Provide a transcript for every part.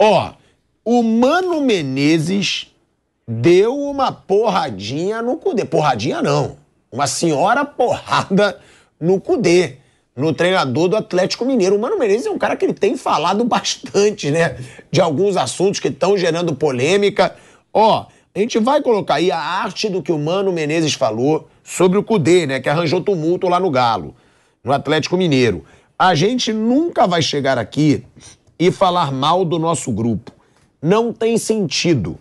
Ó, o Mano Menezes deu uma porradinha no Cudê. Porradinha não. Uma senhora porrada no Cudê, no treinador do Atlético Mineiro. O Mano Menezes é um cara que ele tem falado bastante, né? De alguns assuntos que estão gerando polêmica. Ó, a gente vai colocar aí a arte do que o Mano Menezes falou sobre o Cudê, né? Que arranjou tumulto lá no Galo, no Atlético Mineiro. A gente nunca vai chegar aqui e falar mal do nosso grupo. Não tem sentido.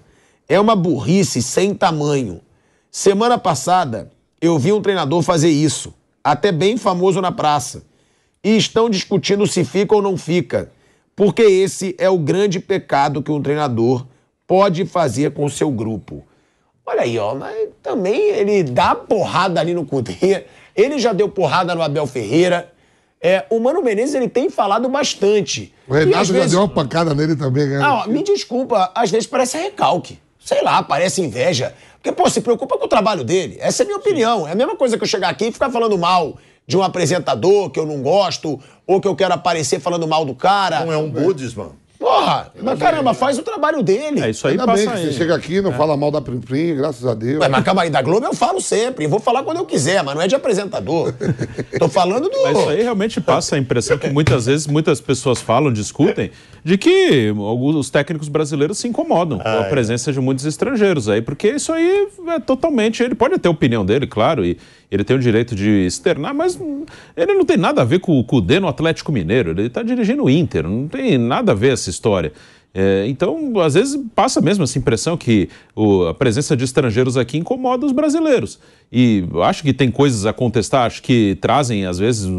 É uma burrice sem tamanho. Semana passada, eu vi um treinador fazer isso, até bem famoso na praça. E estão discutindo se fica ou não fica, porque esse é o grande pecado que um treinador pode fazer com o seu grupo. Olha aí, ó, mas também ele dá porrada ali no Cudê, ele já deu porrada no Abel Ferreira. O Mano Menezes, ele tem falado bastante. O Renato já deu uma pancada nele também, né? Não, me desculpa, às vezes parece recalque. Sei lá, parece inveja. Porque, pô, se preocupa com o trabalho dele. Essa é a minha opinião. É a mesma coisa que eu chegar aqui e ficar falando mal de um apresentador que eu não gosto, ou que eu quero aparecer falando mal do cara. Não é um Budisman. Porra, mas caramba, faz o trabalho dele. Isso aí Ainda passa bem que aí. você chega aqui e não fala mal da Prim Prim, graças a Deus. Mas calma aí, da Globo eu falo sempre. Vou falar quando eu quiser, mas não é de apresentador. Tô falando do... Mas isso aí realmente passa a impressão que muitas vezes muitas pessoas falam, discutem, de que os técnicos brasileiros se incomodam com a presença de muitos estrangeiros aí, porque isso aí é totalmente... Ele pode ter a opinião dele, claro, e ele tem o direito de externar, mas ele não tem nada a ver com o Cudê no Atlético Mineiro. Ele está dirigindo o Inter, não tem nada a ver essa história. Então, às vezes, passa mesmo essa impressão que a presença de estrangeiros aqui incomoda os brasileiros. E acho que tem coisas a contestar, acho que trazem, às vezes,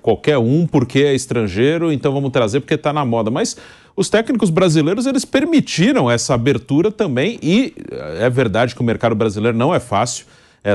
qualquer um porque é estrangeiro, então vamos trazer porque está na moda. Mas os técnicos brasileiros, eles permitiram essa abertura também, e é verdade que o mercado brasileiro não é fácil.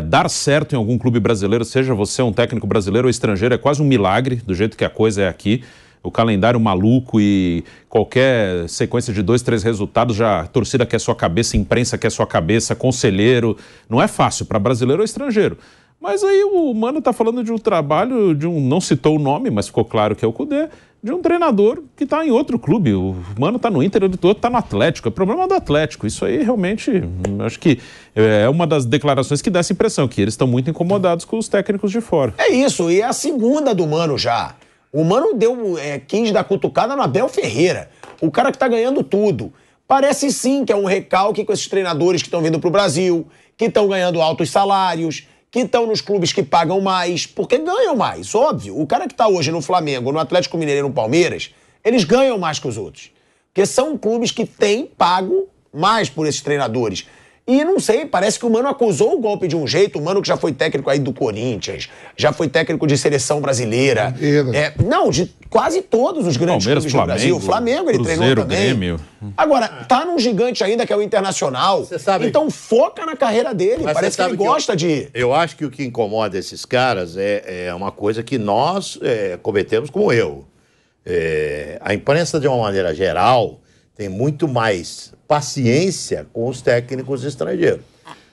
Dar certo em algum clube brasileiro, seja você um técnico brasileiro ou estrangeiro, é quase um milagre, do jeito que a coisa é aqui. O calendário maluco e qualquer sequência de 2, 3 resultados, já a torcida quer sua cabeça, a imprensa quer sua cabeça, conselheiro. Não é fácil para brasileiro ou estrangeiro. Mas aí o Mano tá falando de um trabalho, não citou o nome, mas ficou claro que é o Cudê, de um treinador que tá em outro clube. O Mano tá no Inter, o outro tá no Atlético. É problema do Atlético. Isso aí realmente, acho que é uma das declarações que dá essa impressão, que eles estão muito incomodados com os técnicos de fora. É isso, e é a segunda do Mano já. O Mano quis dar cutucada no Abel Ferreira, o cara que tá ganhando tudo. Parece sim que é um recalque com esses treinadores que estão vindo pro Brasil, que estão ganhando altos salários, que estão nos clubes que pagam mais, porque ganham mais, óbvio. O cara que tá hoje no Flamengo, no Atlético Mineiro e no Palmeiras, eles ganham mais que os outros. Porque são clubes que têm pago mais por esses treinadores. E não sei, parece que o Mano acusou o golpe de um jeito. O Mano que já foi técnico aí do Corinthians, já foi técnico de seleção brasileira. Não, de quase todos os grandes Palmeiras, clubes do Brasil. O Flamengo ele Cruzeiro, treinou também. Grêmio. Agora, tá num gigante ainda que é o Internacional. Então foca na carreira dele. Mas parece que ele gosta de... Eu acho que o que incomoda esses caras é uma coisa que nós cometemos como erro. A imprensa, de uma maneira geral, tem muito mais paciência com os técnicos estrangeiros.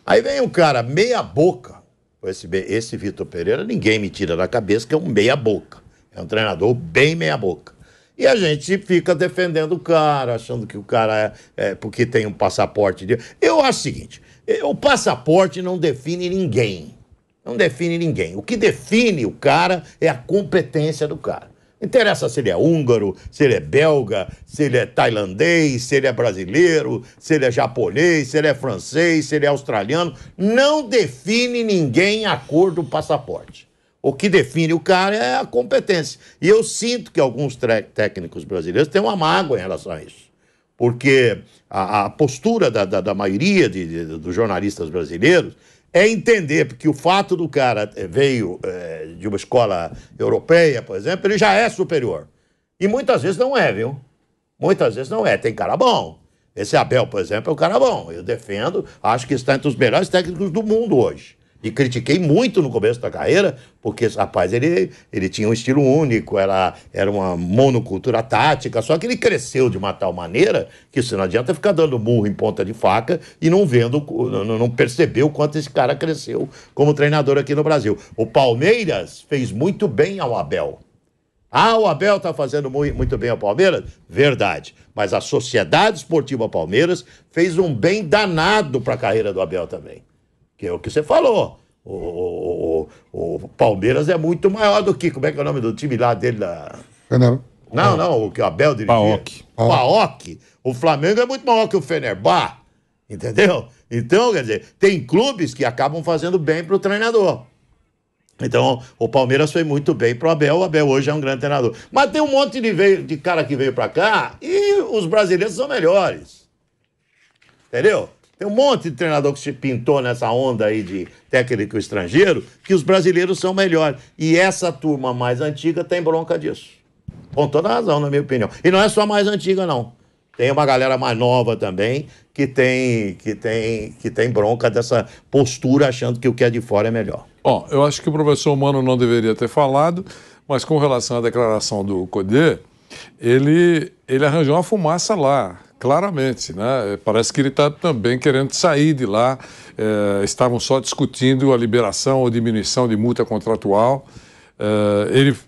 Aí vem um cara meia boca, esse Vitor Pereira, ninguém me tira da cabeça que é um meia boca. É um treinador bem meia boca. E a gente fica defendendo o cara, achando que o cara porque tem um passaporte de... Eu acho o seguinte, o passaporte não define ninguém. Não define ninguém. O que define o cara é a competência do cara. Não interessa se ele é húngaro, se ele é belga, se ele é tailandês, se ele é brasileiro, se ele é japonês, se ele é francês, se ele é australiano. Não define ninguém a cor do passaporte. O que define o cara é a competência. E eu sinto que alguns técnicos brasileiros têm uma mágoa em relação a isso. Porque a postura da maioria dos jornalistas brasileiros é entender que o fato do cara veio de uma escola europeia, por exemplo, ele já é superior. E muitas vezes não é, viu? Muitas vezes não é. Tem cara bom. Esse Abel, por exemplo, é um cara bom. Eu defendo, acho que está entre os melhores técnicos do mundo hoje. E critiquei muito no começo da carreira, porque esse rapaz, ele tinha um estilo único, era uma monocultura tática, só que ele cresceu de uma tal maneira que isso não adianta ficar dando murro em ponta de faca e não perceber o quanto esse cara cresceu como treinador aqui no Brasil. O Palmeiras fez muito bem ao Abel. Ah, o Abel está fazendo muito bem ao Palmeiras? Verdade. Mas a Sociedade Esportiva Palmeiras fez um bem danado para a carreira do Abel também. Que é o que você falou. O Palmeiras é muito maior do que... Como é que é o nome do time lá dele? Não, o que o Abel dirigia. PAOK. O Flamengo é muito maior que o Fenerbahçe. Entendeu? Então, quer dizer, tem clubes que acabam fazendo bem para o treinador. Então, o Palmeiras foi muito bem pro Abel. O Abel hoje é um grande treinador. Mas tem um monte de cara que veio para cá e os brasileiros são melhores. Entendeu? Tem um monte de treinador que se pintou nessa onda aí de técnico estrangeiro que os brasileiros são melhores. E essa turma mais antiga tem bronca disso. Com toda razão, na minha opinião. E não é só a mais antiga, não. Tem uma galera mais nova também que tem bronca dessa postura achando que o que é de fora é melhor. Bom, eu acho que o professor Mano não deveria ter falado, mas com relação à declaração do Codê, ele arranjou uma fumaça lá, claramente, né? Parece que ele está também querendo sair de lá. Estavam só discutindo a liberação ou diminuição de multa contratual.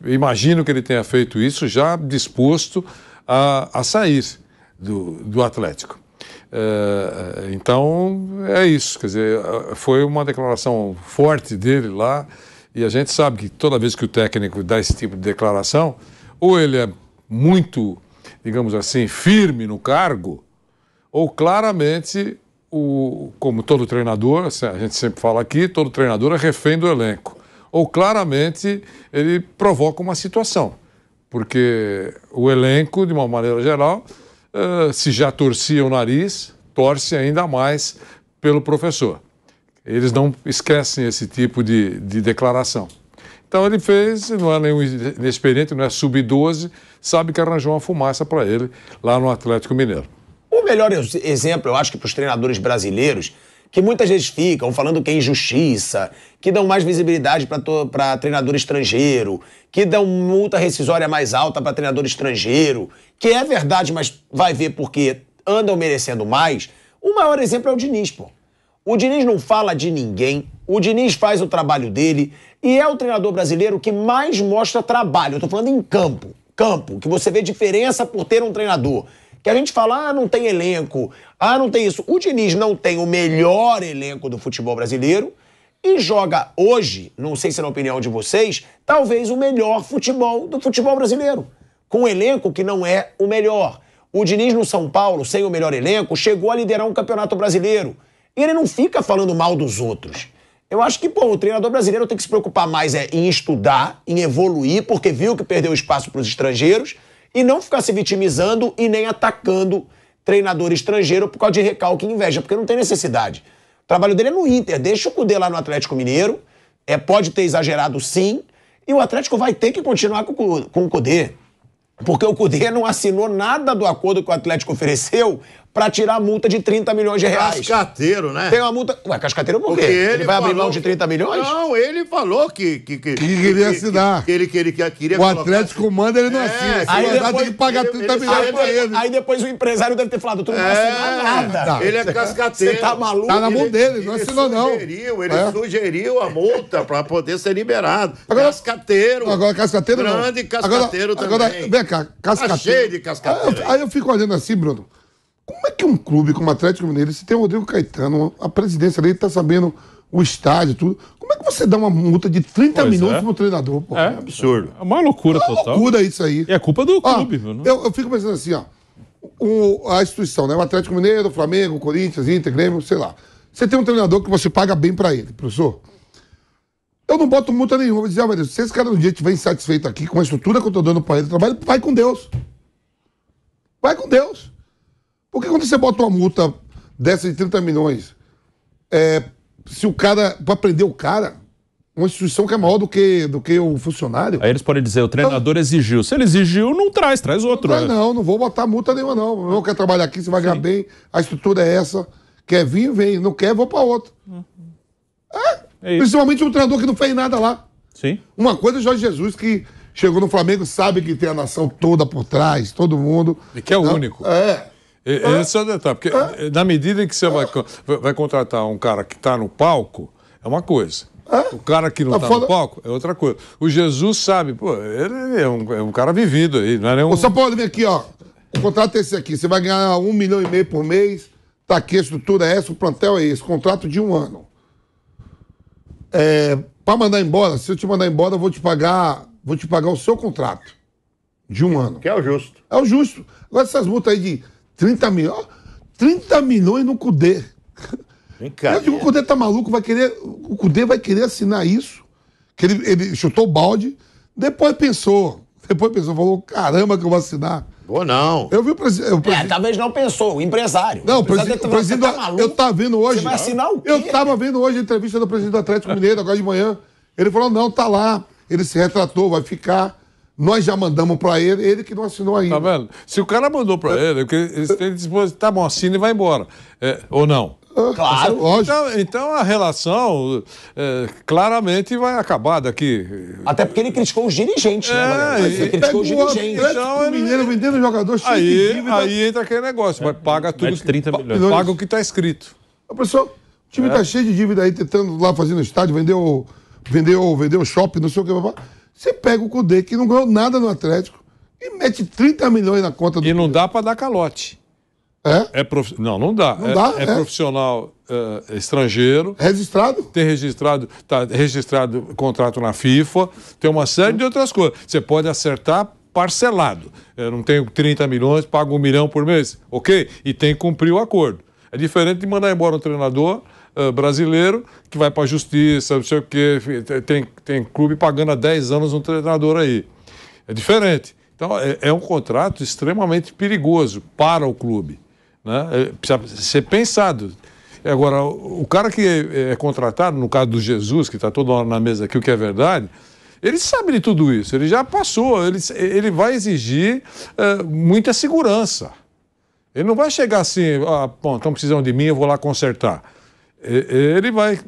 Imagino que ele tenha feito isso já disposto a sair do Atlético. Então, é isso. Quer dizer, foi uma declaração forte dele lá, e a gente sabe que toda vez que o técnico dá esse tipo de declaração, ou ele é muito, digamos assim, firme no cargo, ou claramente, como todo treinador, a gente sempre fala aqui, todo treinador é refém do elenco. Ou claramente ele provoca uma situação, porque o elenco, de uma maneira geral, se já torcia o nariz, torce ainda mais pelo professor. Eles não esquecem esse tipo de declaração. Então ele fez, não é nenhum inexperiente, não é sub-12, sabe que arranjou uma fumaça para ele lá no Atlético Mineiro. O melhor exemplo, eu acho que para os treinadores brasileiros, que muitas vezes ficam falando que é injustiça, que dão mais visibilidade para treinador estrangeiro, que dão multa rescisória mais alta para treinador estrangeiro, que é verdade, mas vai ver porque andam merecendo mais. O maior exemplo é o Diniz, pô. O Diniz não fala de ninguém, o Diniz faz o trabalho dele e é o treinador brasileiro que mais mostra trabalho. Eu tô falando em campo, que você vê diferença por ter um treinador. Que a gente fala, não tem elenco, não tem isso. O Diniz não tem o melhor elenco do futebol brasileiro e joga hoje, não sei se é na opinião de vocês, talvez o melhor futebol do futebol brasileiro. Com um elenco que não é o melhor. O Diniz no São Paulo, sem o melhor elenco, chegou a liderar um campeonato brasileiro. E ele não fica falando mal dos outros. Eu acho que, o treinador brasileiro tem que se preocupar mais em estudar, em evoluir, porque viu que perdeu espaço para os estrangeiros, e não ficar se vitimizando e nem atacando treinador estrangeiro por causa de recalque e inveja, porque não tem necessidade. O trabalho dele é no Inter, deixa o Cudê lá no Atlético Mineiro, pode ter exagerado sim, e o Atlético vai ter que continuar com o Cudê, porque o Cudê não assinou nada do acordo que o Atlético ofereceu para tirar a multa de 30 milhões de reais. Cascateiro, né? Tem uma multa... Ué, cascateiro por quê? Ele vai abrir mão de 30 milhões? Não, ele falou que queria assinar. Que ele queria o Atlético manda, ele não assina. Aí depois, tem que pagar 30 milhões pra ele. Aí depois o empresário deve ter falado, tu não vai assinar nada. Não. Ele é cascateiro. Você tá maluco? Tá na mão dele, não assinou não. Ele sugeriu a multa para poder ser liberado. Cascateiro. Agora cascateiro não. Grande cascateiro também. Agora, vem cá, cascateiro. Tá cheio de cascateiro. Aí eu fico olhando assim, Bruno. Como é que um clube como o Atlético Mineiro, se tem o Rodrigo Caetano, a presidência dele tá sabendo o estádio, tudo, como é que você dá uma multa de 30 minutos pro treinador? Pô? É absurdo. É uma loucura total. É loucura isso aí. E é culpa do clube, viu? Eu fico pensando assim, a instituição, né? O Atlético Mineiro, o Flamengo, o Corinthians, Inter, Grêmio, sei lá. Você tem um treinador que você paga bem pra ele, professor. Eu não boto multa nenhuma. Vou dizer, meu Deus, se esse cara um dia estiver insatisfeito aqui com a estrutura que eu tô dando pra ele, trabalho, vai com Deus. Vai com Deus. Porque quando você bota uma multa dessa de 30 milhões, se o cara, para prender o cara, uma instituição que é maior do que o funcionário... Aí eles podem dizer, o treinador exigiu. Se ele exigiu, não traz outro. Não vou botar multa nenhuma, não. Não quer trabalhar aqui, você vai ganhar bem, a estrutura é essa. Quer vir, vem. Não quer, vou para outro. Principalmente um treinador que não fez nada lá. Sim. Uma coisa é o Jorge Jesus, que chegou no Flamengo, sabe que tem a nação toda por trás, todo mundo. E que é o único. Esse é o detalhe, porque na medida em que você vai contratar um cara que está no palco, é uma coisa. O cara que não tá no palco é outra coisa. O Jesus sabe, pô, ele é um cara vivido aí, não é nenhum... Ô, São Paulo, vem aqui, ó. O contrato é esse aqui. Você vai ganhar 1,5 milhão por mês. Tá aqui, a estrutura é essa, o plantel é esse. Contrato de 1 ano. Pra mandar embora, se eu te mandar embora, eu vou te pagar o seu contrato. De 1 ano. Que é o justo. É o justo. Agora essas multas aí de 30 milhões. 30 milhões no Cudê. Eu digo, o Cudê tá maluco, o Cudê vai querer assinar isso. Que ele chutou o balde, depois pensou, falou, caramba que eu vou assinar. Ou não. Eu vi o presidente. Talvez não pensou, o empresário. Não, o presidente tá maluco. eu tava vendo hoje. Você vai assinar o quê? Eu tava vendo hoje a entrevista do presidente do Atlético Mineiro, agora de manhã. Ele falou, não, tá lá. Ele se retratou, vai ficar. Nós já mandamos pra ele que não assinou ainda. Tá vendo? Se o cara mandou pra ele, eles têm disposição, tá bom, assina e vai embora. Ou não? Claro. Então a relação claramente vai acabar daqui. Até porque ele criticou os dirigentes, né, Mariano? Ele criticou os dirigentes. Então, o Mineiro vendendo jogador cheio de dívida. Aí entra aquele negócio, mas paga tudo. 30 milhões. Paga o que tá escrito. Pessoal, o time tá cheio de dívida aí, tentando lá fazer no estádio, vendeu o shopping, não sei o que. Você pega o Cudê, que não ganhou nada no Atlético, e mete 30 milhões na conta do E não dá pra dar calote. Não dá. Não dá, é profissional estrangeiro. Registrado? Tá registrado contrato na FIFA, tem uma série de outras coisas. Você pode acertar parcelado. Eu não tenho 30 milhões, pago 1 milhão por mês. Ok? E tem que cumprir o acordo. É diferente de mandar embora um treinador brasileiro que vai para a justiça, não sei o quê. Tem clube pagando há 10 anos um treinador aí. É diferente. Então, é um contrato extremamente perigoso para o clube. Né? Precisa ser pensado. Agora, o cara que é contratado, no caso do Jesus, que está toda hora na mesa aqui, o que é verdade, ele sabe de tudo isso, ele já passou, ele vai exigir muita segurança. Ele não vai chegar assim, bom, estão precisando de mim, eu vou lá consertar. Ele vai,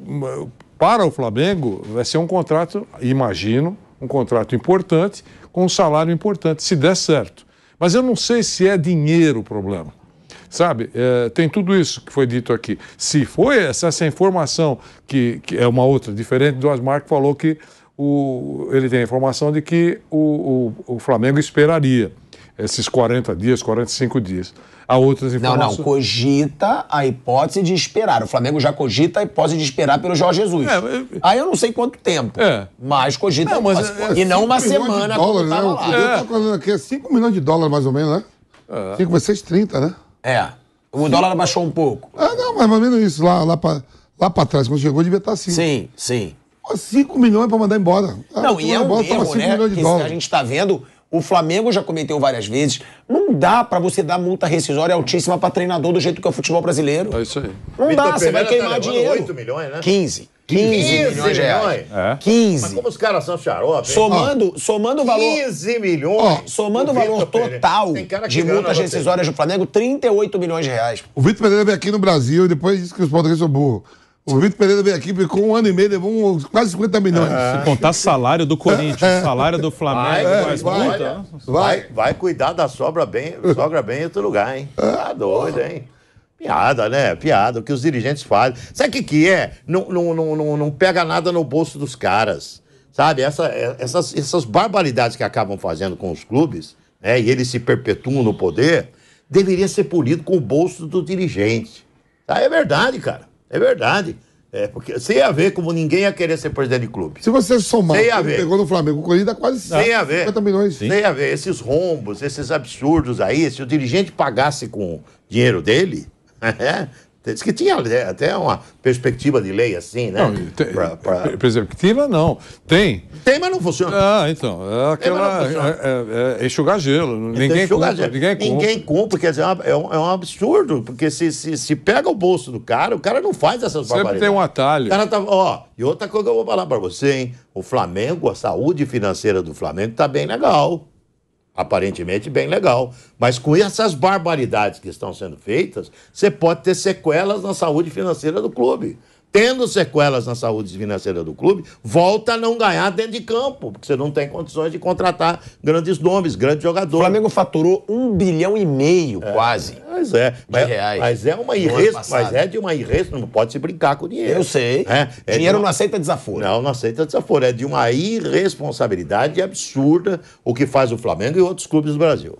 para o Flamengo, vai ser um contrato, imagino, um contrato importante, com um salário importante, se der certo. Mas eu não sei se é dinheiro o problema. Sabe, tem tudo isso que foi dito aqui. Se foi essa informação, que é uma outra, diferente do Asmar, que falou que ele tem a informação de que o Flamengo esperaria esses 40 dias, 45 dias. Há outras informações... Não, cogita a hipótese de esperar. O Flamengo já cogita a hipótese de esperar pelo Jorge Jesus. Aí eu não sei quanto tempo, mas cogita a hipótese. E não uma semana como né? Eu tô falando aqui, 5 milhões de dólares mais ou menos, né? 5 vai ser 30, né? O dólar baixou um pouco. Não, mais ou menos isso. Lá pra trás, quando chegou, devia estar assim. Sim. 5 milhões pra mandar embora. E é um erro, né? Que a gente tá vendo... O Flamengo já cometeu várias vezes. Não dá pra você dar multa rescisória altíssima pra treinador do jeito que é o futebol brasileiro. É isso aí. Não dá, você vai queimar dinheiro. 8 milhões, né? 15 milhões de reais. 15. Mas como os caras são xarope, somando o valor... 15 milhões. Somando o valor total de multas rescisórias do Flamengo, 38 milhões de reais. O Vitor Pereira veio aqui no Brasil e depois disse que os portugueses são burros. O Vitor Pereira veio aqui, ficou 1 ano e meio, levou quase 50 milhões. Se contar salário do Corinthians, salário do Flamengo, vai cuidar da sogra bem em outro lugar, hein? Tá doido, hein? Piada, né? Piada, o que os dirigentes fazem. Sabe o que é? Não pega nada no bolso dos caras. Sabe? Essas barbaridades que acabam fazendo com os clubes, né? E eles se perpetuam no poder, deveria ser polido com o bolso do dirigente. Tá? É verdade, cara. É verdade. Porque você ia ver como ninguém ia querer ser presidente de clube. Se você somar, ele pegou no Flamengo, o Corinthians dá quase 50 milhões. Você ia ver esses rombos, esses absurdos aí, se o dirigente pagasse com dinheiro dele, diz que tinha até uma perspectiva de lei assim, né? Não, perspectiva não. Tem, mas não funciona. Então. É aquela. Enxugar gelo. Ninguém cumpre, quer dizer, é um absurdo, porque se pega o bolso do cara, o cara não faz essas barbaridades. Sempre tem um atalho. O cara e outra coisa que eu vou falar pra você, hein? O Flamengo, a saúde financeira do Flamengo tá bem legal. Aparentemente bem legal. Mas com essas barbaridades que estão sendo feitas, você pode ter sequelas na saúde financeira do clube. Tendo sequelas na saúde financeira do clube, volta a não ganhar dentro de campo, porque você não tem condições de contratar grandes nomes, grandes jogadores. O Flamengo faturou 1,5 bilhão quase. Mas é. reais. Mas é uma não pode se brincar com dinheiro. Eu sei. Dinheiro não aceita desaforo. Não aceita desaforo. É de uma irresponsabilidade absurda o que faz o Flamengo e outros clubes do Brasil.